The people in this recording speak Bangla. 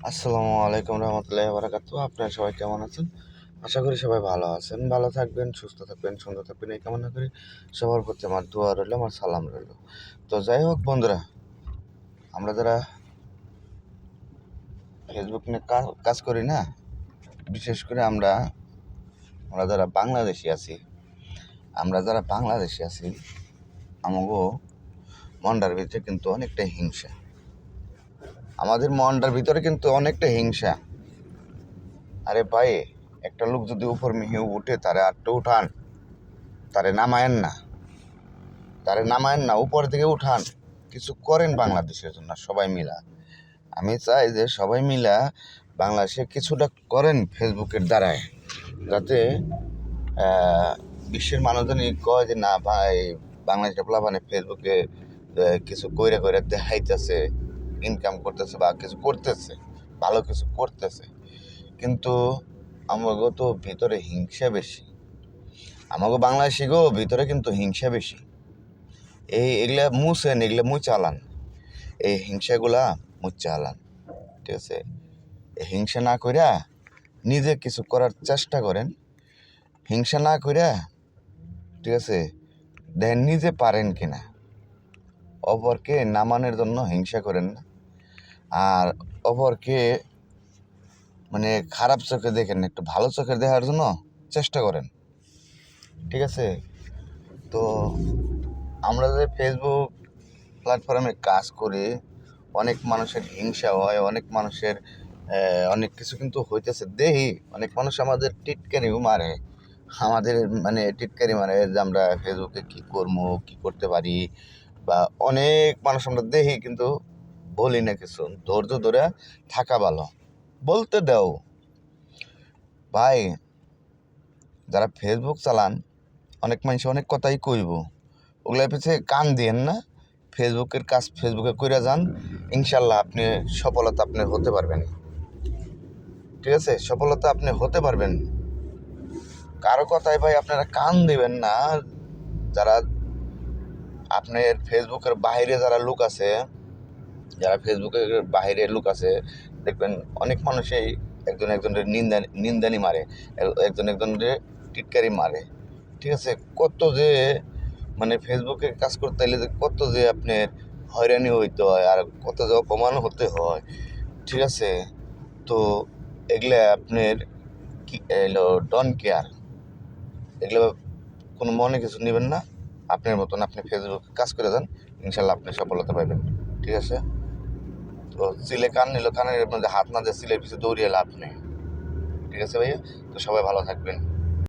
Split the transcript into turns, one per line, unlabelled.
আসসালামু আলাইকুম রহমতুল্লাহি বারাকাতু। আপনারা সবাই কেমন আছেন? আশা করি সবাই ভালো আছেন, ভালো থাকবেন, সুস্থ থাকবেন, সুন্দর থাকবেন, এই কামনা করি। সবার প্রতি আমার দোয়া রইল, আমার সালাম রইল। তো যাই হোক বন্ধুরা, আমরা যারা ফেসবুক নিয়ে কাজ করি না, বিশেষ করে আমরা আমরা যারা বাংলাদেশি আছি, আমাগো মনটার ভিতরে কিন্তু অনেকটা হিংসা। আমাদের মনটার ভিতরে কিন্তু অনেকটা হিংসা। আরে ভাই, একটা লোক যদি উপর মিহি উঠে তারে আটটা উঠান, তারে নামায়েন না, উপর থেকে উঠান, কিছু করেন বাংলাদেশের জন্য সবাই মিলা। আমি চাই যে সবাই মিলা বাংলাদেশে কিছুটা করেন ফেসবুকের দ্বারায়, যাতে বিশ্বের মানুষজনই কয় যে না ভাই, বাংলাদেশের পোলাপানে ফেসবুকে কিছু কইরা কইরা দেখাইতেছে, ইনকাম করতেছে বা কিছু করতেছে, ভালো কিছু করতেছে। কিন্তু আমাগো তো ভিতরে হিংসা বেশি। আমাগো বাংলাদেশি গো ভিতরে কিন্তু হিংসা বেশি। এগুলা মুছেন, এগুলা মুছে আলান, এই হিংসাগুলা মুছে আলান, ঠিক আছে? হিংসা না কইরা নিজে কিছু করার চেষ্টা করেন। হিংসা না কইরা, ঠিক আছে, দেখেন নিজে পারেন কিনা। অপরকে নামানোর জন্য হিংসা করেন না, আর অপরকে মানে খারাপ চোখে দেখেন না, একটু ভালো চোখে দেখার জন্য চেষ্টা করেন, ঠিক আছে? তো আমরা যে ফেসবুক প্ল্যাটফর্মে কাজ করি, অনেক মানুষের হিংসা হয়, অনেক মানুষের অনেক কিছু কিন্তু হইতেছে দেখি। অনেক মানুষ আমাদের টিটকারিও মারে, আমাদের মানে টিটকারি মারে যে আমরা ফেসবুকে কী করবো, কী করতে পারি, বা অনেক মানুষ আমরা দেখি কিন্তু বলি না কিছু। ধৈর্য ধরে থাকা ভালো, বলতে দাও ভাই। যারা ফেসবুক চালান, অনেক মানুষ অনেক কথাই কইব, ওগুলোর পিছিয়ে কান দিয়েন না। ফেসবুকের কাজ ফেসবুকে কইরা যান, ইনশাল্লাহ আপনি সফলতা আপনি হতে পারবেন, ঠিক আছে? সফলতা আপনি হতে পারবেন। কারো কথায় ভাই আপনারা কান দিবেন না। যারা আপনার ফেসবুকের বাইরে যারা ফেসবুকের বাইরে লোক আছে, দেখবেন অনেক মানুষই একজনের নিন্দানি মারে, একজনের টিটকারি মারে, ঠিক আছে? কত যে মানে ফেসবুকে কাজ করতে হলে যে কত যে আপনার হয়রানি হইতে হয়, আর কত যে অপমান হতে হয়, ঠিক আছে? তো এগুলা আপনার কি এলো ডন কেয়ার, এগুলো কোনো মনে কিছু নেবেন না। আপনার মতন আপনি ফেসবুকে কাজ করে যান, ইনশাল্লাহ আপনি সফলতা পাবেন, ঠিক আছে? তো সিলে কান নিল, কানের মধ্যে হাত না দিয়ে সিলের পিছনে দৌড়িয়ে লাভ নেই, ঠিক আছে ভাইয়া? তো সবাই ভালো থাকবেন।